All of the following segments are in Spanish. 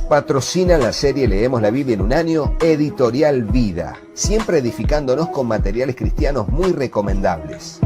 Patrocinan la serie Leemos la Biblia en un año, Editorial Vida, siempre edificándonos con materiales cristianos muy recomendables.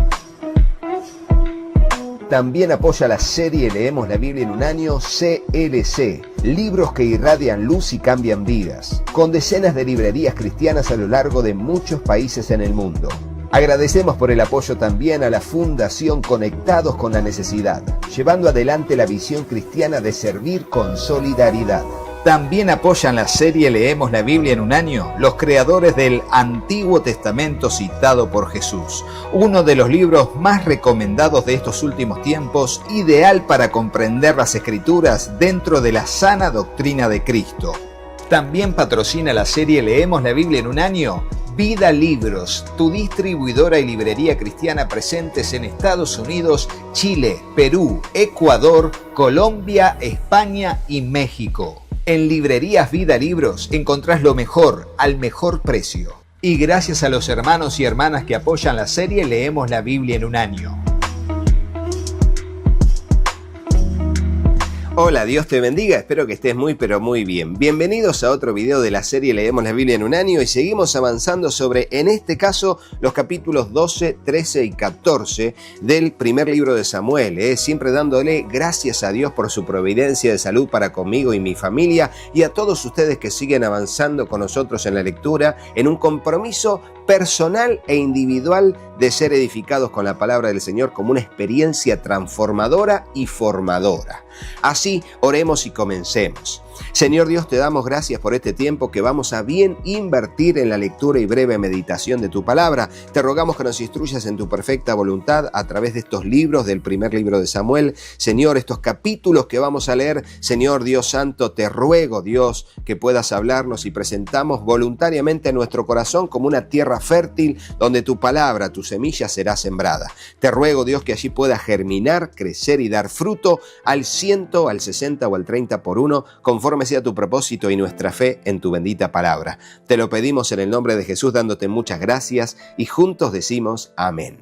También apoya la serie Leemos la Biblia en un año, CLC, libros que irradian luz y cambian vidas, con decenas de librerías cristianas a lo largo de muchos países en el mundo. Agradecemos por el apoyo también a la Fundación Conectados con la Necesidad, llevando adelante la visión cristiana de servir con solidaridad. También apoyan la serie Leemos la Biblia en un año los creadores del Antiguo Testamento citado por Jesús, uno de los libros más recomendados de estos últimos tiempos, ideal para comprender las Escrituras dentro de la sana doctrina de Cristo. También patrocina la serie Leemos la Biblia en un año Vida Libros, tu distribuidora y librería cristiana presentes en Estados Unidos, Chile, Perú, Ecuador, Colombia, España y México. En Librerías Vida Libros encontrás lo mejor al mejor precio. Y gracias a los hermanos y hermanas que apoyan la serie Leemos la Biblia en un año. Hola, Dios te bendiga, espero que estés muy pero muy bien. Bienvenidos a otro video de la serie Leemos la Biblia en un año y seguimos avanzando sobre, en este caso, los capítulos 12, 13 y 14 del primer libro de Samuel. Siempre dándole gracias a Dios por su providencia de salud para conmigo y mi familia y a todos ustedes que siguen avanzando con nosotros en la lectura en un compromiso personal e individual de ser edificados con la palabra del Señor como una experiencia transformadora y formadora. Así, oremos y comencemos. Señor Dios, te damos gracias por este tiempo que vamos a bien invertir en la lectura y breve meditación de tu palabra. Te rogamos que nos instruyas en tu perfecta voluntad a través de estos libros del primer libro de Samuel. Señor, estos capítulos que vamos a leer, Señor Dios Santo, te ruego, Dios, que puedas hablarnos y presentamos voluntariamente nuestro corazón como una tierra fértil donde tu palabra, tu semilla será sembrada. Te ruego, Dios, que allí pueda germinar, crecer y dar fruto al 100, al 60 o al 30 por uno, conforme sea tu propósito y nuestra fe en tu bendita palabra. Te lo pedimos en el nombre de Jesús, dándote muchas gracias y juntos decimos amén.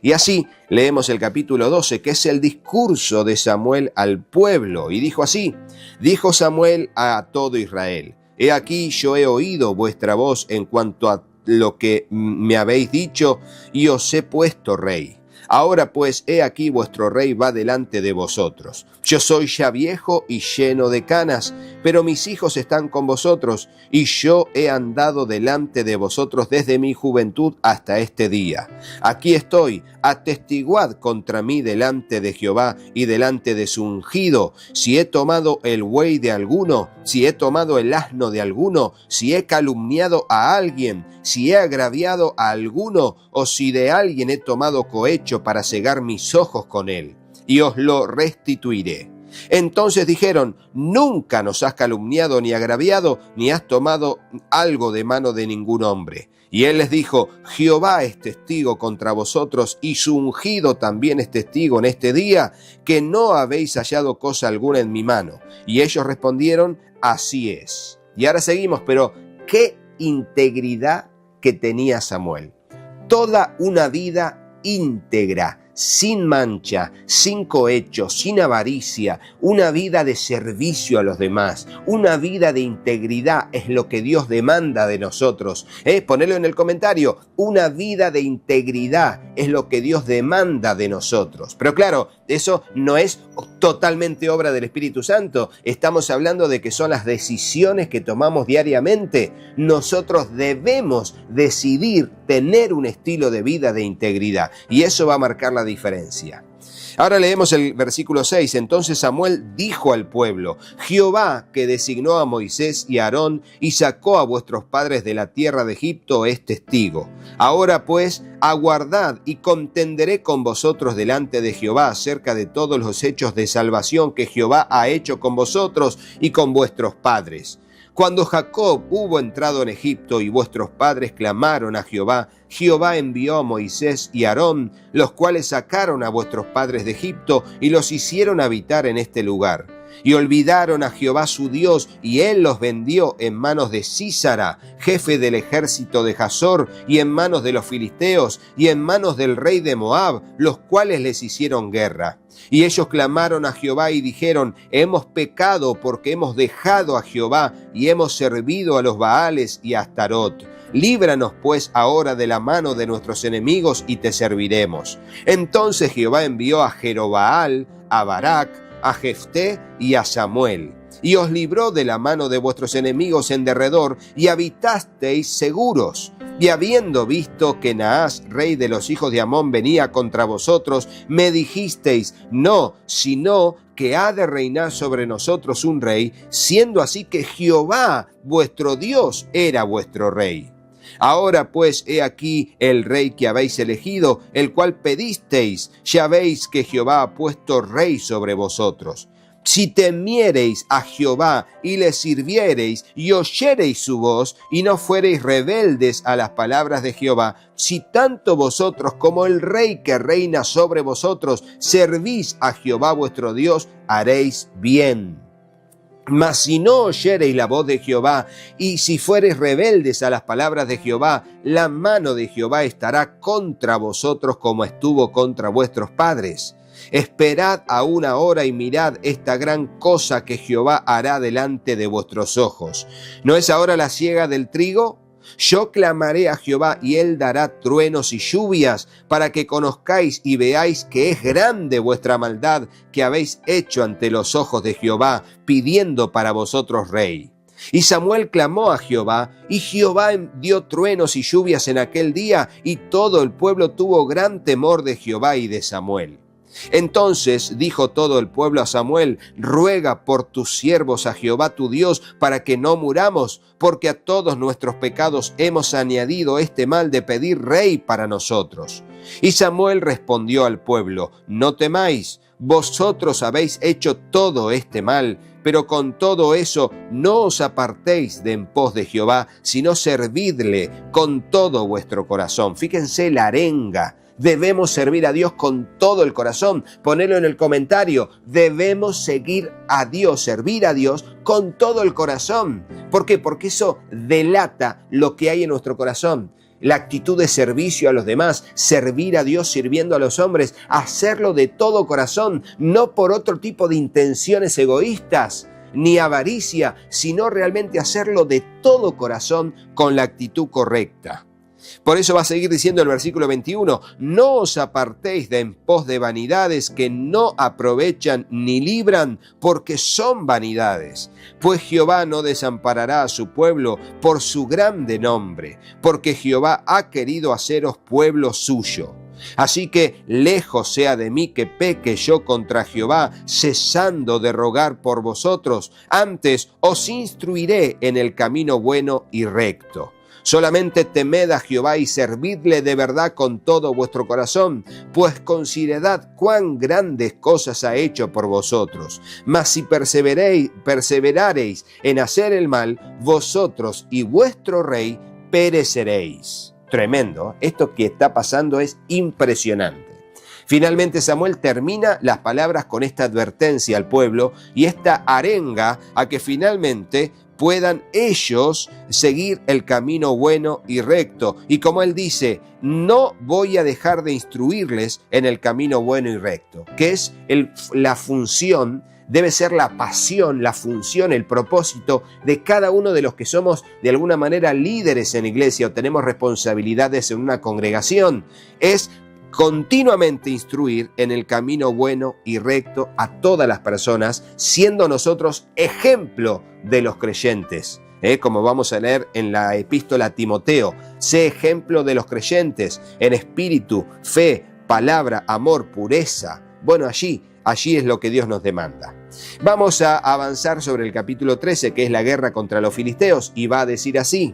Y así leemos el capítulo 12, que es el discurso de Samuel al pueblo. Y dijo así: dijo Samuel a todo Israel: he aquí yo he oído vuestra voz en cuanto a lo que me habéis dicho y os he puesto rey. Ahora pues, he aquí vuestro rey va delante de vosotros. Yo soy ya viejo y lleno de canas, pero mis hijos están con vosotros, y yo he andado delante de vosotros desde mi juventud hasta este día. Aquí estoy, atestiguad contra mí delante de Jehová y delante de su ungido, si he tomado el buey de alguno, si he tomado el asno de alguno, si he calumniado a alguien, si he agraviado a alguno, o si de alguien he tomado cohecho para cegar mis ojos con él, y os lo restituiré. Entonces dijeron: nunca nos has calumniado ni agraviado, ni has tomado algo de mano de ningún hombre. Y él les dijo: Jehová es testigo contra vosotros, y su ungido también es testigo en este día, que no habéis hallado cosa alguna en mi mano. Y ellos respondieron: así es. Y ahora seguimos, pero qué integridad que tenía Samuel. Toda una vida íntegra, sin mancha, sin cohecho, sin avaricia, una vida de servicio a los demás, una vida de integridad es lo que Dios demanda de nosotros. Ponelo en el comentario, una vida de integridad es lo que Dios demanda de nosotros. Pero claro, eso no es totalmente obra del Espíritu Santo. Estamos hablando de que son las decisiones que tomamos diariamente. Nosotros debemos decidir tener un estilo de vida de integridad y eso va a marcar la diferencia. Ahora leemos el versículo 6. Entonces Samuel dijo al pueblo: Jehová, que designó a Moisés y a Aarón y sacó a vuestros padres de la tierra de Egipto, es testigo. Ahora pues, aguardad y contenderé con vosotros delante de Jehová acerca de todos los hechos de salvación que Jehová ha hecho con vosotros y con vuestros padres. Cuando Jacob hubo entrado en Egipto y vuestros padres clamaron a Jehová, Jehová envió a Moisés y a Aarón, los cuales sacaron a vuestros padres de Egipto y los hicieron habitar en este lugar. Y olvidaron a Jehová su Dios, y él los vendió en manos de Sísara, jefe del ejército de Hazor, y en manos de los filisteos, y en manos del rey de Moab, los cuales les hicieron guerra. Y ellos clamaron a Jehová y dijeron: hemos pecado porque hemos dejado a Jehová y hemos servido a los Baales y a Astarot. Líbranos pues ahora de la mano de nuestros enemigos y te serviremos. Entonces Jehová envió a Jerobaal, a Barak, a Jefté y a Samuel, y os libró de la mano de vuestros enemigos en derredor, y habitasteis seguros. Y habiendo visto que Naas, rey de los hijos de Amón, venía contra vosotros, me dijisteis: no, sino que ha de reinar sobre nosotros un rey, siendo así que Jehová vuestro Dios era vuestro rey. Ahora pues he aquí el rey que habéis elegido, el cual pedisteis. Ya veis que Jehová ha puesto rey sobre vosotros. Si temiereis a Jehová y le sirviereis y oyereis su voz y no fuereis rebeldes a las palabras de Jehová, si tanto vosotros como el rey que reina sobre vosotros servís a Jehová vuestro Dios, haréis bien. Mas si no oyereis la voz de Jehová, y si fuereis rebeldes a las palabras de Jehová, la mano de Jehová estará contra vosotros como estuvo contra vuestros padres. Esperad aún ahora y mirad esta gran cosa que Jehová hará delante de vuestros ojos. ¿No es ahora la siega del trigo? Yo clamaré a Jehová y él dará truenos y lluvias, para que conozcáis y veáis que es grande vuestra maldad que habéis hecho ante los ojos de Jehová, pidiendo para vosotros rey. Y Samuel clamó a Jehová, y Jehová dio truenos y lluvias en aquel día, y todo el pueblo tuvo gran temor de Jehová y de Samuel. Entonces dijo todo el pueblo a Samuel: ruega por tus siervos a Jehová tu Dios para que no muramos, porque a todos nuestros pecados hemos añadido este mal de pedir rey para nosotros. Y Samuel respondió al pueblo: no temáis, vosotros habéis hecho todo este mal, pero con todo eso no os apartéis de en pos de Jehová, sino servidle con todo vuestro corazón. Fíjense la arenga. Debemos servir a Dios con todo el corazón. Ponelo en el comentario. Debemos seguir a Dios, servir a Dios con todo el corazón. ¿Por qué? Porque eso delata lo que hay en nuestro corazón. La actitud de servicio a los demás, servir a Dios sirviendo a los hombres, hacerlo de todo corazón, no por otro tipo de intenciones egoístas ni avaricia, sino realmente hacerlo de todo corazón con la actitud correcta. Por eso va a seguir diciendo el versículo 21, no os apartéis de en pos de vanidades que no aprovechan ni libran, porque son vanidades. Pues Jehová no desamparará a su pueblo por su grande nombre, porque Jehová ha querido haceros pueblo suyo. Así que lejos sea de mí que peque yo contra Jehová, cesando de rogar por vosotros. Antes os instruiré en el camino bueno y recto. Solamente temed a Jehová y servidle de verdad con todo vuestro corazón, pues considerad cuán grandes cosas ha hecho por vosotros. Mas si perseverareis en hacer el mal, vosotros y vuestro rey pereceréis. Tremendo, esto que está pasando es impresionante. Finalmente Samuel termina las palabras con esta advertencia al pueblo y esta arenga a que finalmente puedan ellos seguir el camino bueno y recto. Y como él dice, no voy a dejar de instruirles en el camino bueno y recto, que es la función, debe ser la pasión, la función, el propósito de cada uno de los que somos de alguna manera líderes en iglesia o tenemos responsabilidades en una congregación. Es continuamente instruir en el camino bueno y recto a todas las personas, siendo nosotros ejemplo de los creyentes. Como vamos a leer en la epístola a Timoteo, sé ejemplo de los creyentes en espíritu, fe, palabra, amor, pureza. Bueno, allí es lo que Dios nos demanda. Vamos a avanzar sobre el capítulo 13, que es la guerra contra los filisteos, y va a decir así: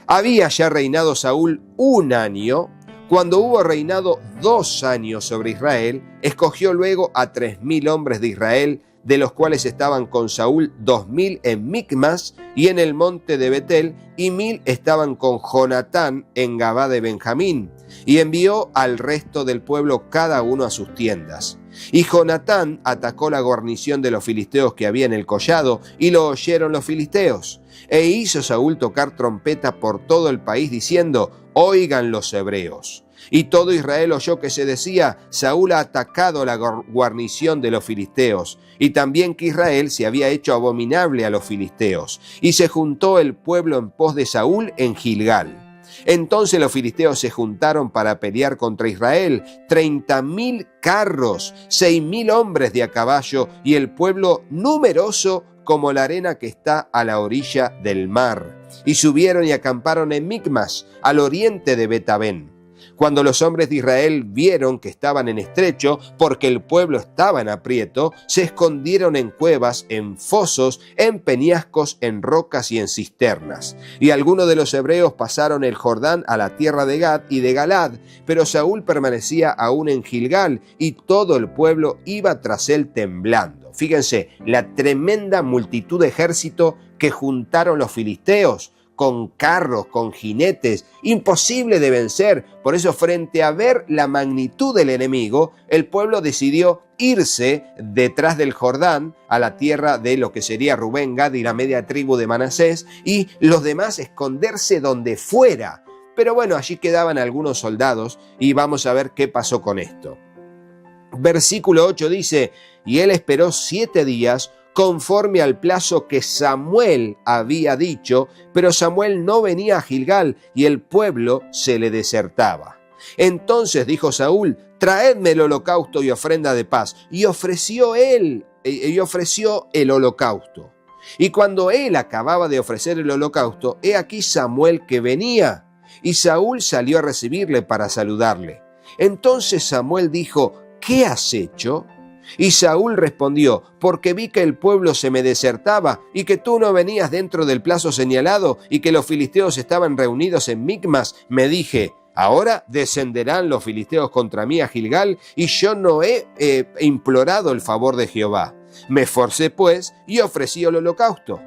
había ya reinado Saúl 1 año. Cuando hubo reinado 2 años sobre Israel, escogió luego a 3,000 hombres de Israel, de los cuales estaban con Saúl 2,000 en Micmas y en el monte de Betel, y 1,000 estaban con Jonatán en Gabá de Benjamín, y envió al resto del pueblo cada uno a sus tiendas. Y Jonatán atacó la guarnición de los filisteos que había en el collado, y lo oyeron los filisteos. E hizo Saúl tocar trompeta por todo el país, diciendo: oigan los hebreos. Y todo Israel oyó que se decía: Saúl ha atacado la guarnición de los filisteos, y también que Israel se había hecho abominable a los filisteos. Y se juntó el pueblo en pos de Saúl en Gilgal. Entonces los filisteos se juntaron para pelear contra Israel, 30.000 carros, 6.000 hombres de a caballo, y el pueblo numeroso como la arena que está a la orilla del mar. Y subieron y acamparon en Micmas, al oriente de Bet-aven. Cuando los hombres de Israel vieron que estaban en estrecho, porque el pueblo estaba en aprieto, se escondieron en cuevas, en fosos, en peñascos, en rocas y en cisternas. Y algunos de los hebreos pasaron el Jordán a la tierra de Gad y de Galad, pero Saúl permanecía aún en Gilgal, y todo el pueblo iba tras él temblando. Fíjense, la tremenda multitud de ejército que juntaron los filisteos, con carros, con jinetes, imposible de vencer. Por eso, frente a ver la magnitud del enemigo, el pueblo decidió irse detrás del Jordán a la tierra de lo que sería Rubén, Gad y la media tribu de Manasés, y los demás esconderse donde fuera. Pero bueno, allí quedaban algunos soldados, y vamos a ver qué pasó con esto. Versículo 8 dice: y él esperó 7 días, conforme al plazo que Samuel había dicho, pero Samuel no venía a Gilgal, y el pueblo se le desertaba. Entonces dijo Saúl: traedme el holocausto y ofrenda de paz. Y ofreció el holocausto. Y cuando él acababa de ofrecer el holocausto, he aquí Samuel que venía. Y Saúl salió a recibirle para saludarle. Entonces Samuel dijo: ¿qué has hecho? Y Saúl respondió: porque vi que el pueblo se me desertaba, y que tú no venías dentro del plazo señalado, y que los filisteos estaban reunidos en Micmas, me dije: ahora descenderán los filisteos contra mí a Gilgal, y yo no he implorado el favor de Jehová. Me esforcé pues, y ofrecí el holocausto.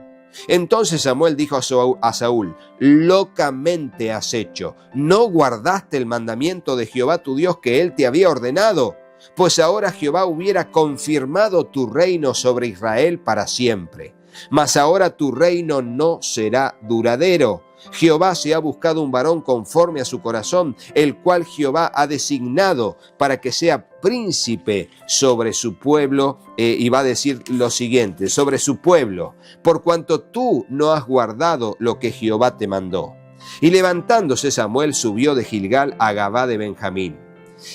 Entonces Samuel dijo a Saúl: locamente has hecho, no guardaste el mandamiento de Jehová tu Dios que él te había ordenado. Pues ahora Jehová hubiera confirmado tu reino sobre Israel para siempre. Mas ahora tu reino no será duradero. Jehová se ha buscado un varón conforme a su corazón, el cual Jehová ha designado para que sea príncipe sobre su pueblo. Y va a decir lo siguiente, sobre su pueblo, por cuanto tú no has guardado lo que Jehová te mandó. Y levantándose Samuel subió de Gilgal a Gabá de Benjamín.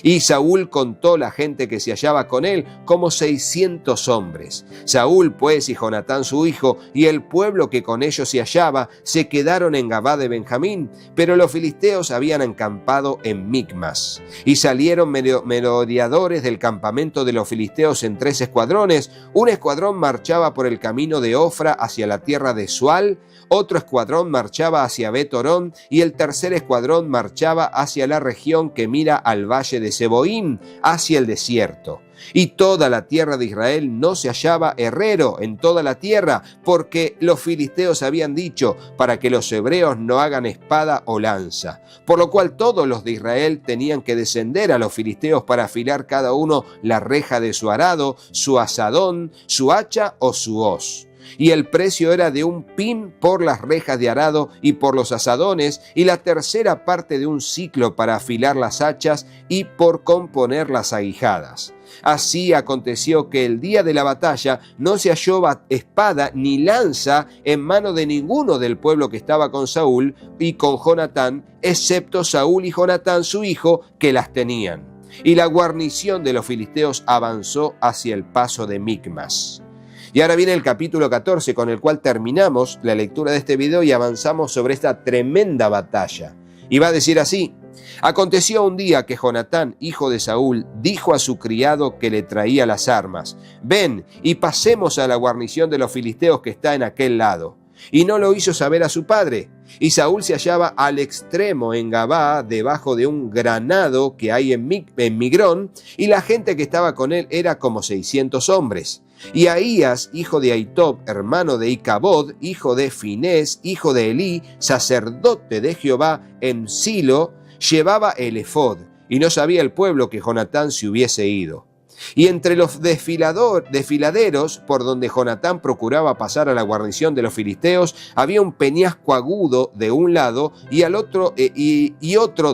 Y Saúl contó la gente que se hallaba con él, como 600 hombres. Saúl pues y Jonatán su hijo y el pueblo que con ellos se hallaba se quedaron en Gabá de Benjamín, pero los filisteos habían acampado en Micmas. Y salieron merodeadores del campamento de los filisteos en 3 escuadrones. Un escuadrón marchaba por el camino de Ofra hacia la tierra de Sual, otro escuadrón marchaba hacia Bet-horón, y el tercer escuadrón marchaba hacia la región que mira al valle de Seboim, hacia el desierto. Y toda la tierra de Israel no se hallaba herrero en toda la tierra, porque los filisteos habían dicho: para que los hebreos no hagan espada o lanza. Por lo cual todos los de Israel tenían que descender a los filisteos para afilar cada uno la reja de su arado, su azadón, su hacha o su hoz. Y el precio era de 1 pin por las rejas de arado y por los azadones, y la tercera parte de 1 siclo para afilar las hachas y por componer las aguijadas. Así aconteció que el día de la batalla no se halló espada ni lanza en mano de ninguno del pueblo que estaba con Saúl y con Jonatán, excepto Saúl y Jonatán su hijo, que las tenían. Y la guarnición de los filisteos avanzó hacia el paso de Micmas. Y ahora viene el capítulo 14, con el cual terminamos la lectura de este video y avanzamos sobre esta tremenda batalla. Y va a decir así: aconteció un día que Jonatán, hijo de Saúl, dijo a su criado que le traía las armas: ven y pasemos a la guarnición de los filisteos que está en aquel lado. Y no lo hizo saber a su padre. Y Saúl se hallaba al extremo en Gabá, debajo de un granado que hay en Migrón, y la gente que estaba con él era como 600 hombres. Y Ahías, hijo de Ahitob, hermano de Icabod, hijo de Finés, hijo de Elí, sacerdote de Jehová en Silo, llevaba el efod, y no sabía el pueblo que Jonatán se hubiese ido. Y entre los desfiladeros por donde Jonatán procuraba pasar a la guarnición de los filisteos, había un peñasco agudo de un lado y otro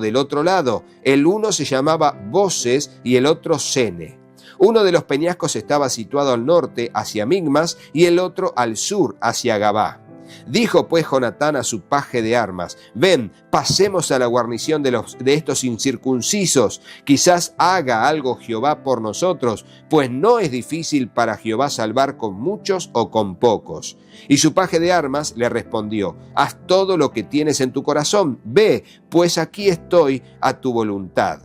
del otro lado. El uno se llamaba Boses y el otro Sene. Uno de los peñascos estaba situado al norte, hacia Migmas, y el otro al sur, hacia Gabá. Dijo pues Jonatán a su paje de armas: ven, pasemos a la guarnición de estos incircuncisos, quizás haga algo Jehová por nosotros, pues no es difícil para Jehová salvar con muchos o con pocos. Y su paje de armas le respondió: haz todo lo que tienes en tu corazón, ve, pues aquí estoy a tu voluntad.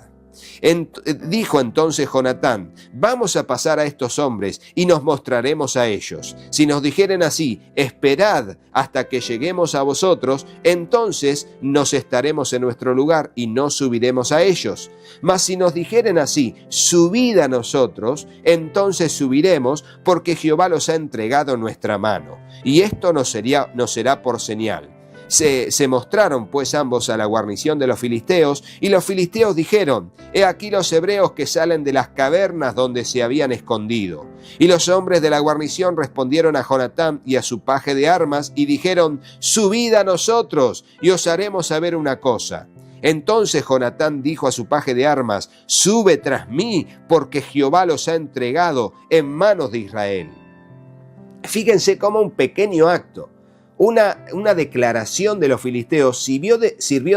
Dijo entonces Jonatán: vamos a pasar a estos hombres y nos mostraremos a ellos. Si nos dijeren así: esperad hasta que lleguemos a vosotros, entonces nos estaremos en nuestro lugar y no subiremos a ellos. Mas si nos dijeren así: subid a nosotros, entonces subiremos, porque Jehová los ha entregado en nuestra mano. Y esto nos será por señal. Se mostraron pues ambos a la guarnición de los filisteos, y los filisteos dijeron: he aquí los hebreos que salen de las cavernas donde se habían escondido. Y los hombres de la guarnición respondieron a Jonatán y a su paje de armas, y dijeron: subid a nosotros, y os haremos saber una cosa. Entonces Jonatán dijo a su paje de armas: sube tras mí, porque Jehová los ha entregado en manos de Israel. Fíjense cómo un pequeño acto, una declaración de los filisteos sirvió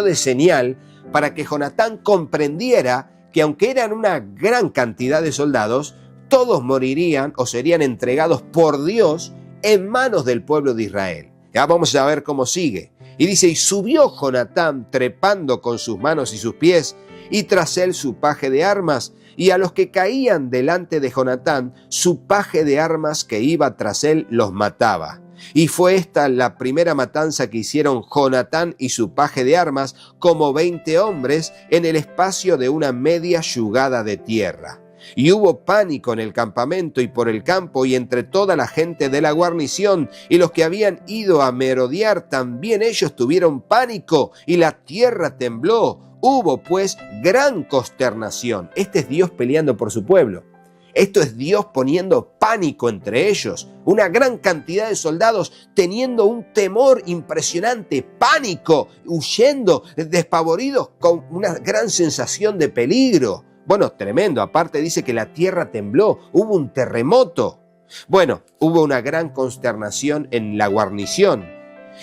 de señal para que Jonatán comprendiera que aunque eran una gran cantidad de soldados, todos morirían o serían entregados por Dios en manos del pueblo de Israel. Ya vamos a ver cómo sigue. Y dice: y subió Jonatán trepando con sus manos y sus pies, y tras él su paje de armas, y a los que caían delante de Jonatán, su paje de armas que iba tras él los mataba. Y fue esta la primera matanza que hicieron Jonatán y su paje de armas, como 20 hombres, en el espacio de una media yugada de tierra. Y hubo pánico en el campamento y por el campo y entre toda la gente de la guarnición, y los que habían ido a merodear también ellos tuvieron pánico, y la tierra tembló. Hubo pues gran consternación. Este es Dios peleando por su pueblo. Esto es Dios poniendo pánico entre ellos. Una gran cantidad de soldados teniendo un temor impresionante, pánico, huyendo, despavoridos, con una gran sensación de peligro. Bueno, tremendo. Aparte dice que la tierra tembló, hubo un terremoto. Bueno, hubo una gran consternación en la guarnición.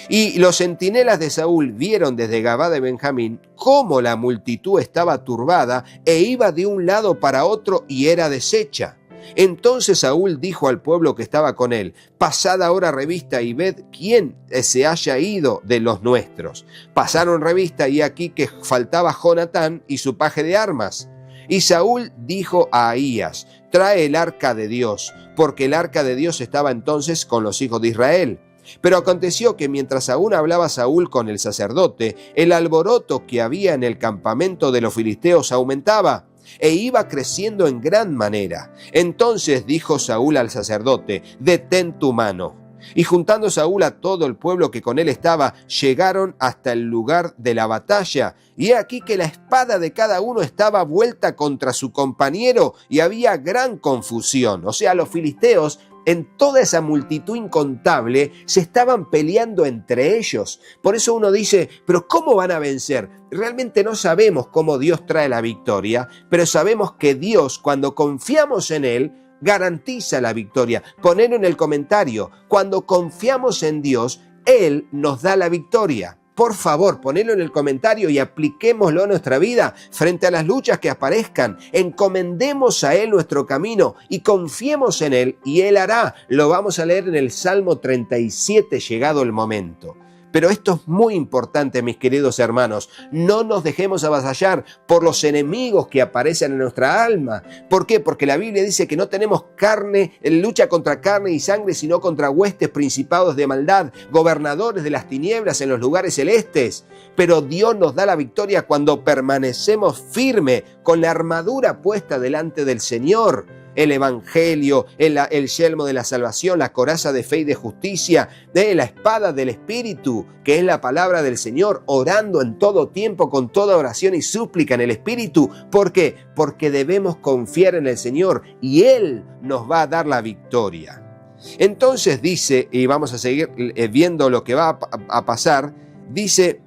Y los centinelas de Saúl vieron desde Gabá de Benjamín cómo la multitud estaba turbada e iba de un lado para otro y era deshecha. Entonces Saúl dijo al pueblo que estaba con él: pasad ahora revista y ved quién se haya ido de los nuestros. Pasaron revista y aquí que faltaba Jonatán y su paje de armas. Y Saúl dijo a Ahías: trae el arca de Dios, porque el arca de Dios estaba entonces con los hijos de Israel. Pero aconteció que mientras aún hablaba Saúl con el sacerdote, el alboroto que había en el campamento de los filisteos aumentaba e iba creciendo en gran manera. Entonces dijo Saúl al sacerdote: detén tu mano. Y juntando Saúl a todo el pueblo que con él estaba, llegaron hasta el lugar de la batalla. Y he aquí que la espada de cada uno estaba vuelta contra su compañero y había gran confusión. O sea, los filisteos, en toda esa multitud incontable, se estaban peleando entre ellos. Por eso uno dice: pero ¿cómo van a vencer? Realmente no sabemos cómo Dios trae la victoria, pero sabemos que Dios, cuando confiamos en Él, garantiza la victoria. Ponelo en el comentario: cuando confiamos en Dios, Él nos da la victoria. Por favor, ponelo en el comentario y apliquémoslo a nuestra vida frente a las luchas que aparezcan. Encomendemos a Él nuestro camino y confiemos en Él y Él hará. Lo vamos a leer en el Salmo 37, llegado el momento. Pero esto es muy importante, mis queridos hermanos. No nos dejemos avasallar por los enemigos que aparecen en nuestra alma. ¿Por qué? Porque la Biblia dice que no tenemos lucha contra carne y sangre, sino contra huestes, principados de maldad, gobernadores de las tinieblas en los lugares celestes. Pero Dios nos da la victoria cuando permanecemos firmes con la armadura puesta delante del Señor. el evangelio, el yelmo de la salvación, la coraza de fe y de justicia, la espada del Espíritu, que es la palabra del Señor, orando en todo tiempo con toda oración y súplica en el Espíritu. ¿Por qué? Porque debemos confiar en el Señor y Él nos va a dar la victoria. Entonces dice, y vamos a seguir viendo lo que va a pasar, dice,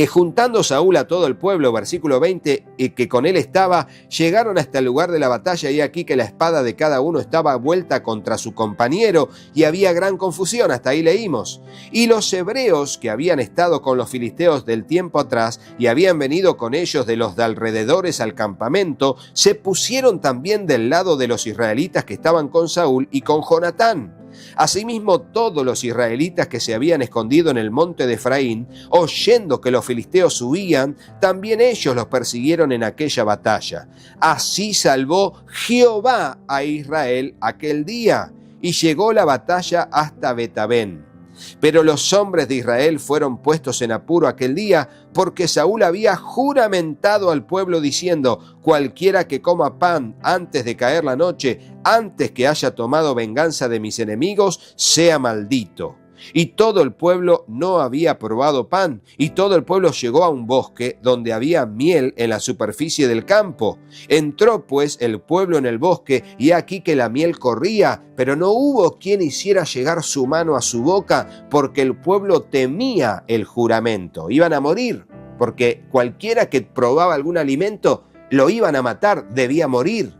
juntando Saúl a todo el pueblo, versículo 20, que con él estaba, llegaron hasta el lugar de la batalla, y aquí que la espada de cada uno estaba vuelta contra su compañero, y había gran confusión. Hasta ahí leímos. Y los hebreos que habían estado con los filisteos del tiempo atrás, y habían venido con ellos de los de alrededores al campamento, se pusieron también del lado de los israelitas que estaban con Saúl y con Jonatán. Asimismo, todos los israelitas que se habían escondido en el monte de Efraín, oyendo que los filisteos huían, también ellos los persiguieron en aquella batalla. Así salvó Jehová a Israel aquel día, y llegó la batalla hasta Betabén. Pero los hombres de Israel fueron puestos en apuro aquel día, porque Saúl había juramentado al pueblo diciendo: cualquiera que coma pan antes de caer la noche, antes que haya tomado venganza de mis enemigos, sea maldito. Y todo el pueblo no había probado pan, y todo el pueblo llegó a un bosque donde había miel en la superficie del campo. Entró pues el pueblo en el bosque, y aquí que la miel corría, pero no hubo quien hiciera llegar su mano a su boca, porque el pueblo temía el juramento. Iban a morir, porque cualquiera que probaba algún alimento lo iban a matar, debía morir.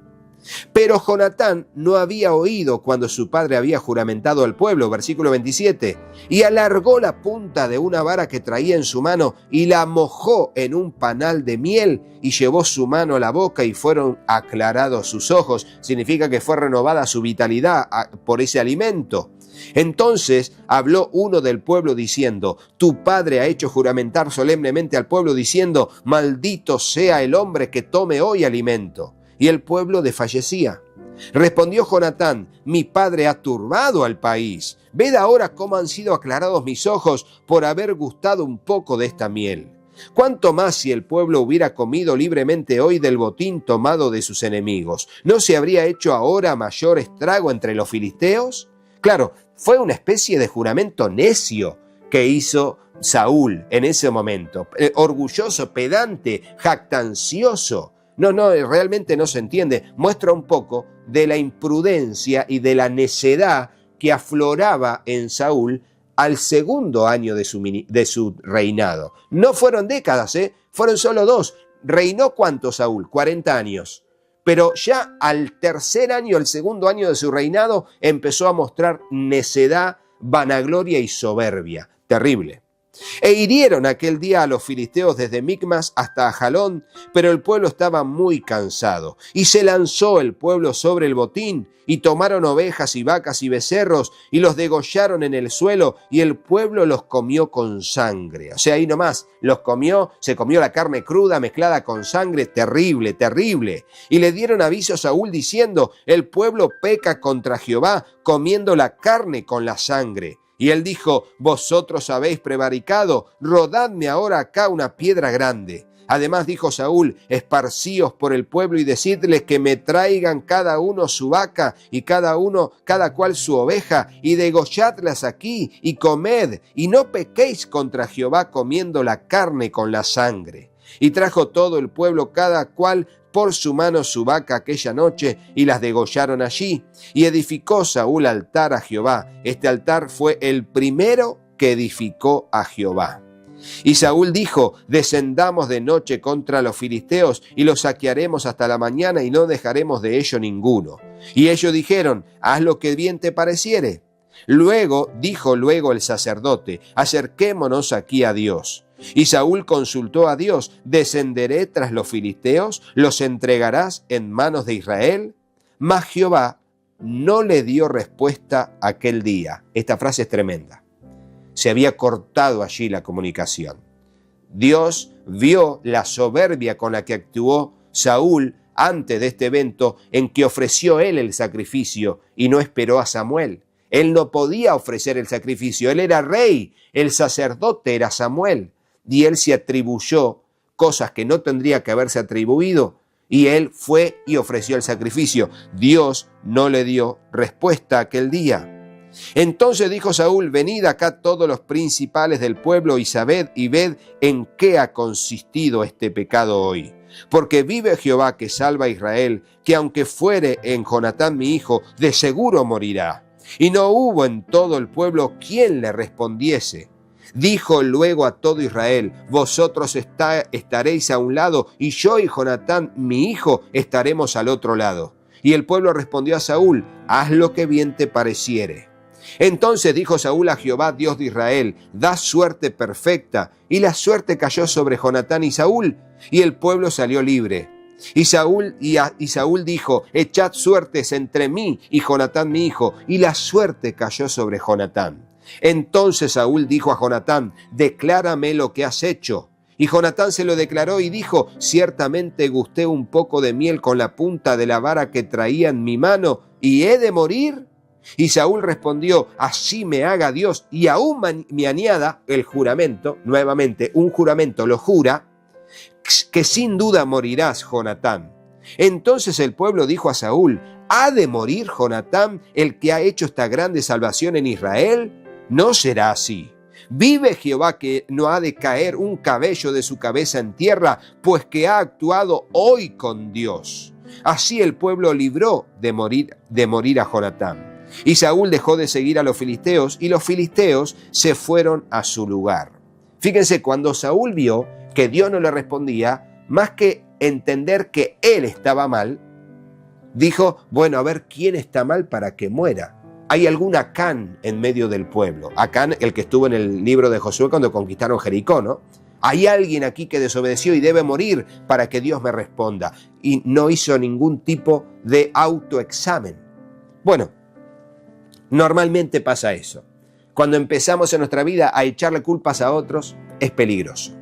Pero Jonatán no había oído cuando su padre había juramentado al pueblo, versículo 27, y alargó la punta de una vara que traía en su mano y la mojó en un panal de miel y llevó su mano a la boca y fueron aclarados sus ojos. Significa que fue renovada su vitalidad por ese alimento. Entonces habló uno del pueblo diciendo: tu padre ha hecho juramentar solemnemente al pueblo diciendo: maldito sea el hombre que tome hoy alimento. Y el pueblo desfallecía. Respondió Jonatán: mi padre ha turbado al país. Ved ahora cómo han sido aclarados mis ojos por haber gustado un poco de esta miel. ¿Cuánto más si el pueblo hubiera comido libremente hoy del botín tomado de sus enemigos? ¿No se habría hecho ahora mayor estrago entre los filisteos? Claro, fue una especie de juramento necio que hizo Saúl en ese momento. Orgulloso, pedante, jactancioso. No, realmente no se entiende. Muestra un poco de la imprudencia y de la necedad que afloraba en Saúl al segundo año de su reinado. No fueron décadas, fueron solo 2. ¿Reinó cuánto Saúl? 40 años. Pero ya al tercer año, el segundo año de su reinado, empezó a mostrar necedad, vanagloria y soberbia. Terrible. E hirieron aquel día a los filisteos desde Micmas hasta Ajalón, pero el pueblo estaba muy cansado. Y se lanzó el pueblo sobre el botín, y tomaron ovejas y vacas y becerros, y los degollaron en el suelo, y el pueblo los comió con sangre. O sea, ahí nomás, se comió la carne cruda mezclada con sangre, terrible, terrible. Y le dieron aviso a Saúl diciendo: el pueblo peca contra Jehová, comiendo la carne con la sangre. Y él dijo: vosotros habéis prevaricado, rodadme ahora acá una piedra grande. Además dijo Saúl: esparcíos por el pueblo y decidles que me traigan cada uno su vaca y cada cual su oveja, y degolladlas aquí y comed, y no pequéis contra Jehová comiendo la carne con la sangre. Y trajo todo el pueblo cada cual por su mano su vaca aquella noche, y las degollaron allí. Y edificó Saúl altar a Jehová. Este altar fue el primero que edificó a Jehová. Y Saúl dijo: descendamos de noche contra los filisteos, y los saquearemos hasta la mañana, y no dejaremos de ello ninguno. Y ellos dijeron: haz lo que bien te pareciere. Dijo el sacerdote: acerquémonos aquí a Dios. Y Saúl consultó a Dios: ¿descenderé tras los filisteos? ¿Los entregarás en manos de Israel? Mas Jehová no le dio respuesta aquel día. Esta frase es tremenda. Se había cortado allí la comunicación. Dios vio la soberbia con la que actuó Saúl antes de este evento, en que ofreció él el sacrificio y no esperó a Samuel. Él no podía ofrecer el sacrificio, él era rey, el sacerdote era Samuel. Y él se atribuyó cosas que no tendría que haberse atribuido, Y él fue y ofreció el sacrificio. Dios no le dio respuesta aquel día. Entonces dijo Saúl: venid acá todos los principales del pueblo y sabed y ved en qué ha consistido este pecado hoy. Porque vive Jehová que salva a Israel, que aunque fuere en Jonatán mi hijo, de seguro morirá. Y no hubo en todo el pueblo quien le respondiese. Dijo luego a todo Israel: vosotros estaréis a un lado, y yo y Jonatán mi hijo estaremos al otro lado. Y el pueblo respondió a Saúl: haz lo que bien te pareciere. Entonces dijo Saúl a Jehová, Dios de Israel: da suerte perfecta. Y la suerte cayó sobre Jonatán y Saúl, y el pueblo salió libre. Y Saúl dijo: echad suertes entre mí y Jonatán mi hijo. Y la suerte cayó sobre Jonatán. Entonces Saúl dijo a Jonatán: declárame lo que has hecho. Y Jonatán se lo declaró y dijo: ciertamente gusté un poco de miel con la punta de la vara que traía en mi mano, ¿y he de morir? Y Saúl respondió: así me haga Dios, y aún me añada el juramento, nuevamente un juramento lo jura, que sin duda morirás, Jonatán. Entonces el pueblo dijo a Saúl: ¿ha de morir Jonatán, el que ha hecho esta grande salvación en Israel? No será así. Vive Jehová que no ha de caer un cabello de su cabeza en tierra, pues que ha actuado hoy con Dios. Así el pueblo libró de morir a Jonatán. Y Saúl dejó de seguir a los filisteos, y los filisteos se fueron a su lugar. Fíjense, cuando Saúl vio que Dios no le respondía, más que entender que él estaba mal, dijo: bueno, a ver quién está mal para que muera. Hay algún Acán en medio del pueblo. Acán, el que estuvo en el libro de Josué cuando conquistaron Jericó, ¿no? Hay alguien aquí que desobedeció y debe morir para que Dios me responda. Y no hizo ningún tipo de autoexamen. Bueno, normalmente pasa eso. Cuando empezamos en nuestra vida a echarle culpas a otros, es peligroso.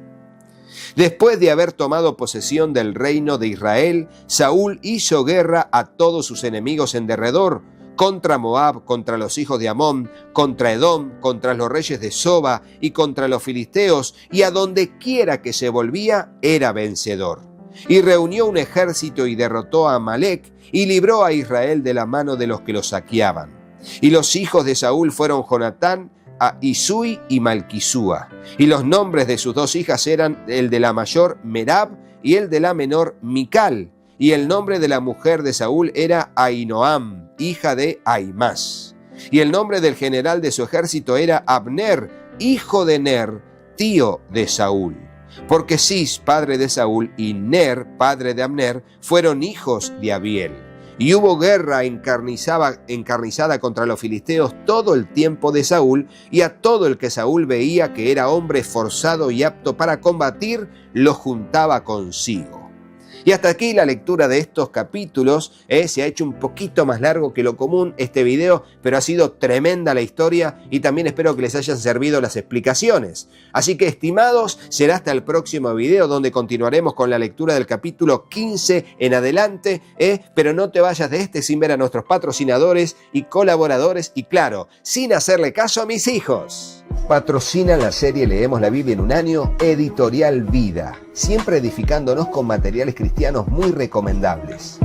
Después de haber tomado posesión del reino de Israel, Saúl hizo guerra a todos sus enemigos en derredor, contra Moab, contra los hijos de Amón, contra Edom, contra los reyes de Soba y contra los filisteos, y a donde quiera que se volvía era vencedor. Y reunió un ejército y derrotó a Amalec, y libró a Israel de la mano de los que lo saqueaban. Y los hijos de Saúl fueron Jonatán, a Isui y Malquisúa. Y los nombres de sus dos hijas eran el de la mayor Merab y el de la menor Mical. Y el nombre de la mujer de Saúl era Ahinoam, hija de Ahimás. Y el nombre del general de su ejército era Abner, hijo de Ner, tío de Saúl. Porque Cis, padre de Saúl, y Ner, padre de Abner, fueron hijos de Abiel. Y hubo guerra encarnizada contra los filisteos todo el tiempo de Saúl, y a todo el que Saúl veía que era hombre esforzado y apto para combatir, lo juntaba consigo. Y hasta aquí la lectura de estos capítulos. Se ha hecho un poquito más largo que lo común este video, pero ha sido tremenda la historia y también espero que les hayan servido las explicaciones. Así que, estimados, será hasta el próximo video donde continuaremos con la lectura del capítulo 15 en adelante. Pero no te vayas de este sin ver a nuestros patrocinadores y colaboradores y, claro, sin hacerle caso a mis hijos. Patrocina la serie Leemos la Biblia en un año, Editorial Vida, siempre edificándonos con materiales cristianos muy recomendables.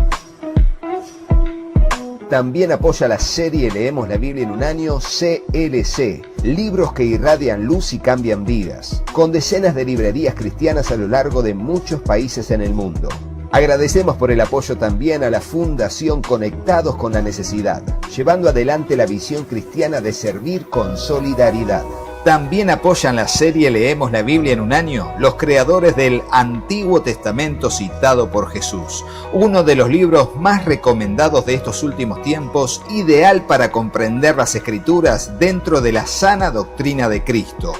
También apoya la serie Leemos la Biblia en un año, CLC, libros que irradian luz y cambian vidas, con decenas de librerías cristianas a lo largo de muchos países en el mundo. Agradecemos por el apoyo también a la Fundación Conectados con la Necesidad, llevando adelante la visión cristiana de servir con solidaridad. También apoyan la serie Leemos la Biblia en un año los creadores del Antiguo Testamento citado por Jesús, uno de los libros más recomendados de estos últimos tiempos, ideal para comprender las Escrituras dentro de la sana doctrina de Cristo.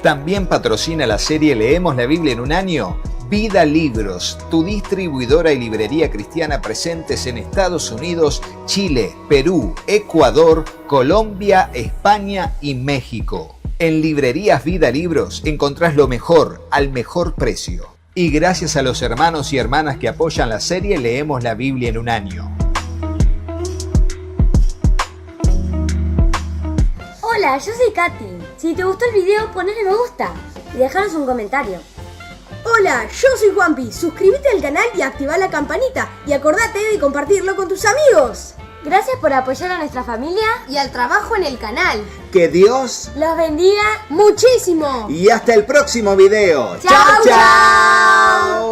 También patrocina la serie Leemos la Biblia en un año Vida Libros, tu distribuidora y librería cristiana presentes en Estados Unidos, Chile, Perú, Ecuador, Colombia, España y México. En Librerías Vida Libros encontrás lo mejor al mejor precio. Y gracias a los hermanos y hermanas que apoyan la serie Leemos la Biblia en un año. Hola, yo soy Katy. Si te gustó el video, ponle me gusta y dejanos un comentario. Hola, yo soy Juanpi. Suscríbete al canal y activa la campanita. Y acordate de compartirlo con tus amigos. Gracias por apoyar a nuestra familia Y al trabajo en el canal. Que Dios los bendiga muchísimo. y hasta el próximo video. ¡Chao, chao!